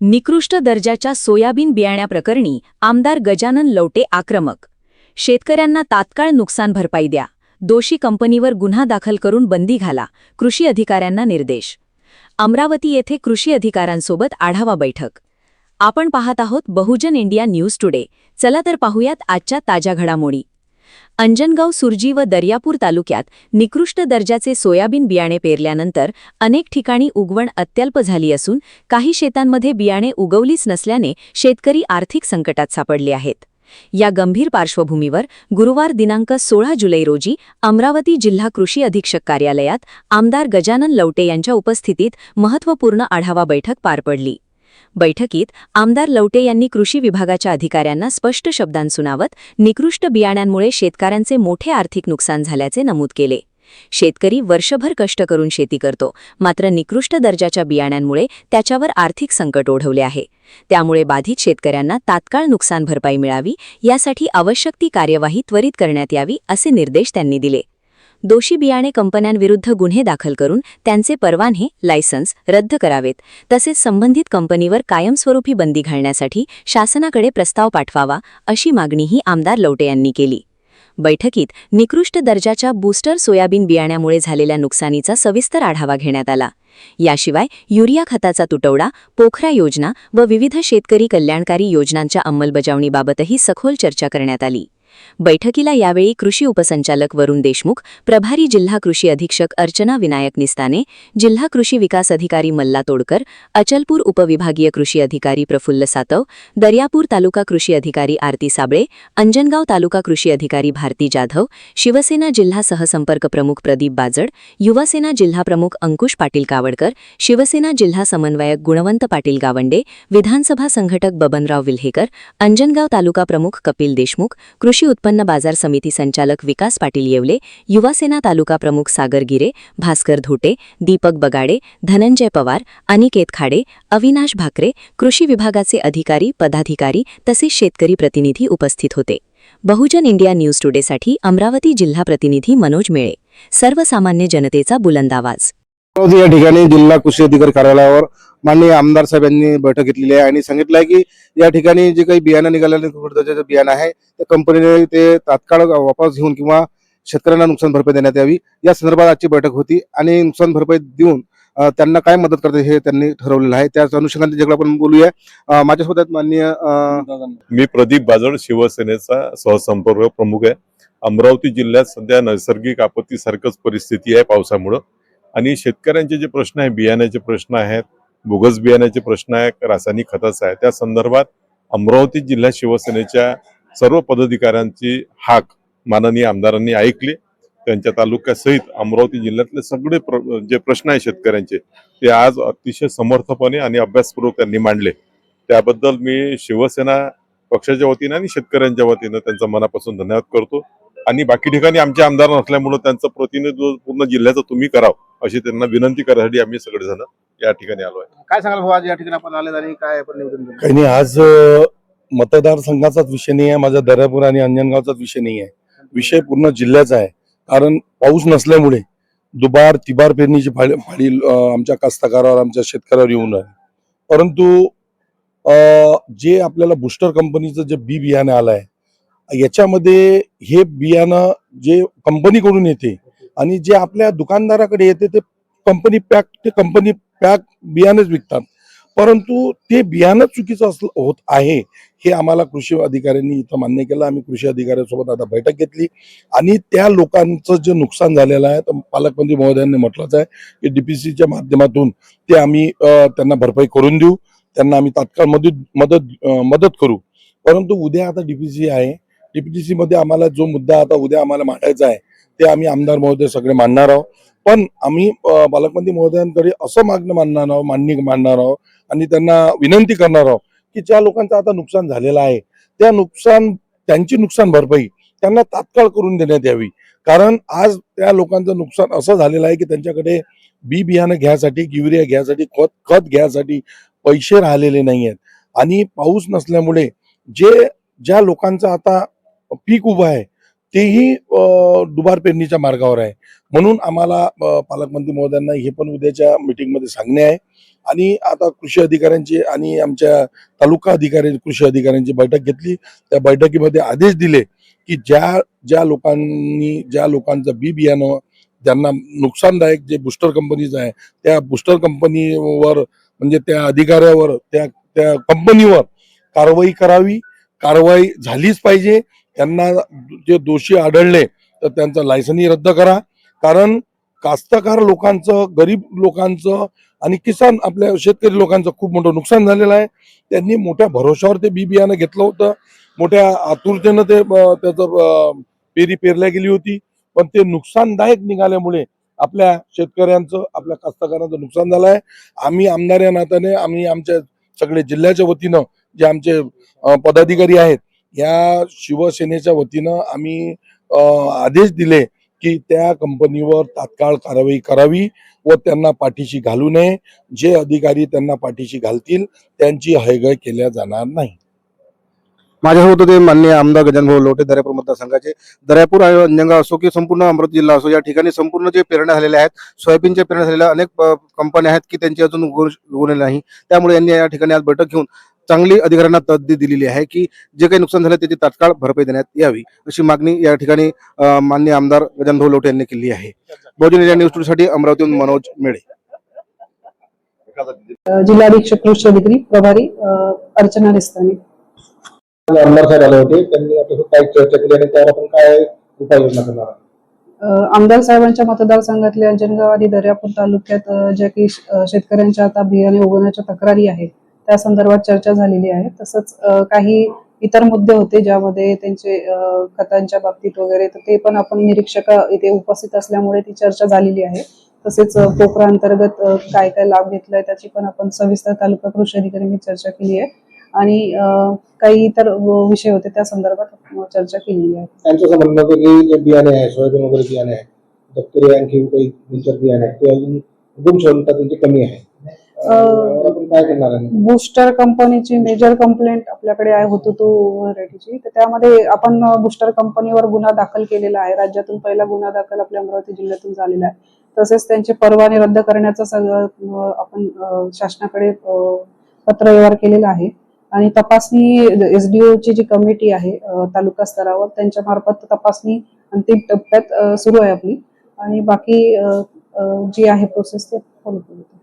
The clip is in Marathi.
निकृष्ट दर्जाच्या सोयाबीन बियाण्याप्रकरणी आमदार गजानन लवटे आक्रमक. शेतकऱ्यांना तात्काळ नुकसान भरपाई द्या. दोषी कंपनीवर गुन्हा दाखल करून बंदी घाला. कृषी अधिकाऱ्यांना निर्देश. अमरावती येथे कृषी अधिकाऱ्यांसोबत आढावा बैठक. आपण पाहत आहोत बहुजन इंडिया न्यूज टुडे. चला तर पाहूयात आजच्या ताज्या घडामोडी. अंजनगाव, सुरजी व दर्यापूर तालुक्यात निकृष्ट दर्जाचे सोयाबीन बियाणे पेरल्यानंतर अनेक ठिकाणी उगवण अत्यल्प झाली असून काही शेतांमध्ये बियाणे उगवलीच नसल्याने शेतकरी आर्थिक संकटात सापडले आहेत. या गंभीर पार्श्वभूमीवर गुरुवार दिनांक 16 जुलै रोजी अमरावती जिल्हा कृषी अधीक्षक कार्यालयात आमदार गजानन लवटे यांच्या उपस्थितीत महत्त्वपूर्ण आढावा बैठक पार पडली. बैठकीत आमदार लवटे यांनी कृषी विभागाच्या अधिकाऱ्यांना स्पष्ट शब्दांत सुनावत निकृष्ट बियाण्यांमुळे शेतकऱ्यांचे मोठे आर्थिक नुकसान झाल्याचे नमूद केले. शेतकरी वर्षभर कष्ट करून शेती करतो, मात्र निकृष्ट दर्जाच्या बियाण्यांमुळे त्याच्यावर आर्थिक संकट ओढवले आहे. त्यामुळे बाधित शेतकऱ्यांना तात्काळ नुकसान भरपाई मिळावी यासाठी आवश्यक ती कार्यवाही त्वरित करण्यात यावी असे निर्देश त्यांनी दिले. दोषी बियाणे कंपन्यांविरुद्ध गुन्हे दाखल करून त्यांचे परवाने, लायसन्स रद्द करावेत. तसेच संबंधित कंपनीवर कायमस्वरूपी बंदी घालण्यासाठी शासनाकडे प्रस्ताव पाठवावा अशी मागणीही आमदार लवटे यांनी केली. बैठकीत निकृष्ट दर्जाच्या बूस्टर सोयाबीन बियाण्यामुळे झालेल्या नुकसानीचा सविस्तर आढावा घेण्यात आला. याशिवाय युरिया खताचा तुटवडा, पोखरा योजना व विविध शेतकरी कल्याणकारी योजनांच्या अंमलबजावणीबाबतही सखोल चर्चा करण्यात आली. बैठकीला यावेळी कृषी उपसंचालक वरुण देशमुख, प्रभारी जिल्हा कृषी अधीक्षक अर्चना विनायक निस्ताने, जिल्हा कृषी विकास अधिकारी मल्ला तोडकर, अचलपूर उपविभागीय कृषी अधिकारी प्रफुल्ल सातव, दर्यापूर तालुका कृषी अधिकारी आरती साबळे, अंजनगाव तालुका कृषी अधिकारी भारती जाधव, शिवसेना जिल्हा सहसंपर्क प्रमुख प्रदीप बाजड, युवासेना जिल्हा प्रमुख अंकुश पाटील कावडकर, शिवसेना जिल्हा समन्वयक गुणवंत पाटील गावंडे, विधानसभा संघटक बबनराव विल्हेकर, अंजनगाव तालुका प्रमुख कपिल देशमुख, कृषी उत्पन्न बाजार समिती संचालक विकास पाटील येवले, युवासेना तालुका प्रमुख सागर गिरे, भास्कर धोटे, दीपक बगाडे, धनंजय पवार, अनिकेत खाडे, अविनाश भाकरे, कृषी विभागाचे अधिकारी, पदाधिकारी तसेच शेतकरी प्रतिनिधी उपस्थित होते. बहुजन इंडिया न्यूज टुडेसाठी अमरावती जिल्हा प्रतिनिधी मनोज मेळे. सर्वसामान्य जनतेचा बुलंद आवाज. या ठिकाणी जिल्हा कृषी अधिकारी कार्यालयावर माननीय आमदार साहेब यांनी बैठक घेतलेली आहे आणि सांगितलं आहे की या ठिकाणी जे काही बियाणं निघालेले दर्जाचे बियाणं आहे त्या कंपनीने ते तात्काळ वापस घेऊन किंवा शेतकऱ्यांना नुकसान भरपाई देण्यात यावी या संदर्भात आजची बैठक होती आणि नुकसान भरपाई देऊन त्यांना काय मदत करते हे त्यांनी ठरवलेलं आहे. त्याच अनुषंगाने जगला आपण बोलूया. माझ्यासोबत माननीय मी प्रदीप बाजड, शिवसेनेचा सहसंपर्क प्रमुख आहे. अमरावती जिल्ह्यात सध्या नैसर्गिक आपत्तीसारखीच परिस्थिती आहे पावसामुळे आणि शेतकऱ्यांचे जे प्रश्न आहे, बियाण्याचे प्रश्न आहेत, बोगस बियाण्याचे प्रश्न आहे, रासायनिक खताचा आहे, त्या संदर्भात अमरावती जिल्हा शिवसेनेच्या सर्व पदाधिकाऱ्यांची हाक माननीय आमदारांनी ऐकली. त्यांच्या तालुक्यासहित अमरावती जिल्ह्यातले सगळे जे प्रश्न आहे शेतकऱ्यांचे ते आज अतिशय समर्थपणे आणि अभ्यासपूर्वक त्यांनी मांडले. त्याबद्दल मी शिवसेना पक्षाच्या वतीनं आणि शेतकऱ्यांच्या वतीनं त्यांचा मनापासून धन्यवाद करतो आणि बाकी ठिकाणी आमचे आमदार नसल्यामुळे त्यांचं प्रतिनिधित्व पूर्ण जिल्ह्याचं तुम्ही करावं अशी त्यांना विनंती करण्यासाठी आम्ही सगळेजण या ठिकाणी आलो आहे. काय सांगाल भाऊ, आज या ठिकाणी आपण आले आणि काय आपण निवेदन केलं? काही नाही, आज मतदारसंघाचाच विषय नाही आहे, माझा दर्यापूर आणि अंजनगावचाच विषय नाही आहे. विषय पूर्ण जिल्ह्याचा आहे. कारण पाऊस नसल्यामुळे दुबार तिबार पेरणीची फाळी आमच्या कास्तकारावर, आमच्या शेतकऱ्यावर येऊन आहे. परंतु जे आपल्याला बुस्टर कंपनीचं जे बियाणं आलं आहे याच्यामध्ये हे बियाणं जे कंपनीकडून येते आणि जे आपल्या दुकानदाराकडे येते ते कंपनी पॅक बियाणेच विकतात. परंतु ते बियाणं चुकीचं होत आहे हे आम्हाला कृषी अधिकाऱ्यांनी इथं मान्य केलं. आम्ही कृषी अधिकाऱ्यांसोबत आता बैठक घेतली आणि त्या लोकांचं जे नुकसान झालेलं आहे तर पालकमंत्री महोदयांनी म्हटलंच आहे की डीपीसीच्या माध्यमातून ते आम्ही त्यांना भरपाई करून देऊ, त्यांना आम्ही तात्काळ मदत करू. परंतु उद्या आता डीपीसी आहे, डीपीसी मध्ये आम्हाला जो मुद्दा आता उद्या आम्हाला मांडायचा आहे ते आम्ही आमदार महोदय सगळे मांडणार आहोत. पण आम्ही पालकमंत्री महोदयांकडे असं मांडणी मांडणार आहोत आणि त्यांना विनंती करणार आहोत की ज्या लोकांचं आता नुकसान झालेलं आहे त्यांची नुकसान भरपाई त्यांना तात्काळ करून देण्यात यावी. कारण आज त्या लोकांचं नुकसान असं झालेलं आहे की त्यांच्याकडे बियाणं घ्यायसाठी, युरिया घ्यायसाठी, खत घ्यायसाठी पैसे राहिलेले नाही आहेत आणि पाऊस नसल्यामुळे ज्या लोकांचं आता पीक उभं आहे तेही दुबार पेरणीच्या मार्गावर आहे. म्हणून आम्हाला पालकमंत्री महोदयांना हे पण उद्याच्या मीटिंगमध्ये सांगणे आहे. आणि आता कृषी अधिकाऱ्यांची आणि आमच्या तालुका अधिकारी कृषी अधिकाऱ्यांची बैठक घेतली. त्या बैठकीमध्ये आदेश दिले की ज्या लोकांचं बी बियाणं ज्यांना नुकसानदायक जे बुस्टर कंपनीज आहे त्या बुस्टर कंपनीवर म्हणजे त्या अधिकाऱ्यावर त्या कंपनीवर कारवाई करावी. कारवाई झालीच पाहिजे. त्यांना जे दोषी आढळले तर त्यांचं लायसनही रद्द करा. कारण कास्तकार लोकांचं, गरीब लोकांचं आणि किसान आपल्या शेतकरी लोकांचं खूप मोठं नुकसान झालेलं आहे. त्यांनी मोठ्या भरोशावर ते बी बियाणं घेतलं होतं. मोठ्या आतुरतेनं त्याचं पेरी पेरल्या गेली होती. पण ते नुकसानदायक निघाल्यामुळे आपल्या शेतकऱ्यांचं, आपल्या कास्तकारांचं नुकसान झालं आहे. आम्ही आमदार या नात्याने आम्ही आमच्या सगळे जिल्ह्याच्या वतीनं जे आमचे पदाधिकारी आहेत या शिवसेनेच्या वतीनं आम्ही आदेश दिले की त्या कंपनीवर तात्काळ कारवाई करावी व त्यांना पाठीशी घालू नये. जे अधिकारी त्यांना पाठीशी घालतील त्यांची हयगय केल्या जाणार नाही. माझ्यासोबत होते माननीय आमदार गजानन लोटे, दर्यापूर मतदारसंघाचे. दर्यापूर आणि अंजनगाव असो की संपूर्ण अमरावती जिल्हा असो, या ठिकाणी संपूर्ण जे पेरण्या झालेल्या आहेत, सोयाबीनच्या पेरण्या झालेल्या अनेक कंपन्या आहेत की त्यांची अजून उगवलेली नाही. त्यामुळे यांनी या ठिकाणी आज बैठक घेऊन चांगली अधिकाऱ्यांना तसदी दिलेली आहे की जे काही नुकसान झालं त्याची तात्काळ भरपाई देण्यात यावी, अशी मागणी या ठिकाणी माननीय आमदार गजानन लोटे यांनी केली आहे. बहुजन इंडिया न्यूज साठी अमरावतीहून मनोज मेळे. जिल्हा अधीक्षक कृषी अधिकारी प्रभारी अर्चना रिस्तानी. आमदार साहेब आले होते, त्यांनी आपल्यासोबत काय चर्चा केली आणि त्यावर आपण काय उपाययोजना करणार? आमदार साहेबांच्या मतदारसंघातले अंजनगाव आणि दर्यापूर तालुक्यात ज्या की शेतकऱ्यांच्या आता बियाणे उगवण्याच्या तक्रारी आहेत त्या संदर्भात चर्चा झालेली आहे. तसंच काही इतर मुद्दे होते ज्यामध्ये त्यांचे खतांच्या बाबतीत वगैरे, तर ते पण आपण निरीक्षक इथे उपस्थित असल्यामुळे ती चर्चा झालेली आहे. तसेच पोखरा अंतर्गत काय काय लाभ घेतलाय त्याची पण आपण सविस्तर तालुका कृषी अधिकाऱ्यांनी चर्चा केली आहे. आणि काही इतर विषय होते त्या संदर्भात चर्चा केलेली आहे. त्यांचं असं म्हणणं होतं की जे बियाणे आहे, सोयाबीन वगैरे बियाणे आहे, दप्तरी आणखी काही दोन-चार बियाणे आहेत ते अजून उगवून क्षमता त्यांची कमी आहे. आपण काय करणार आहे? बुस्टर कंपनीची मेजर कंप्लेंट आपल्याकडे आहे होतो व्हरायटीची, तर त्यामध्ये आपण बुस्टर कंपनीवर गुन्हा दाखल केलेला आहे. राज्यातून पहिला गुन्हा दाखल आपल्या अमरावती जिल्ह्यातून झालेला आहे. तसेच त्यांचे परवाने रद्द करण्याचा सगळं आपण शासनाकडे पत्रव्यवहार केलेला आहे. आणि तपासणी SDO ची जी कमिटी आहे तालुका स्तरावर त्यांच्या मार्फत तपासणी अंतिम टप्प्यात सुरू आहे आपली. आणि बाकी जी आहे प्रोसेस ते फॉलो करतो.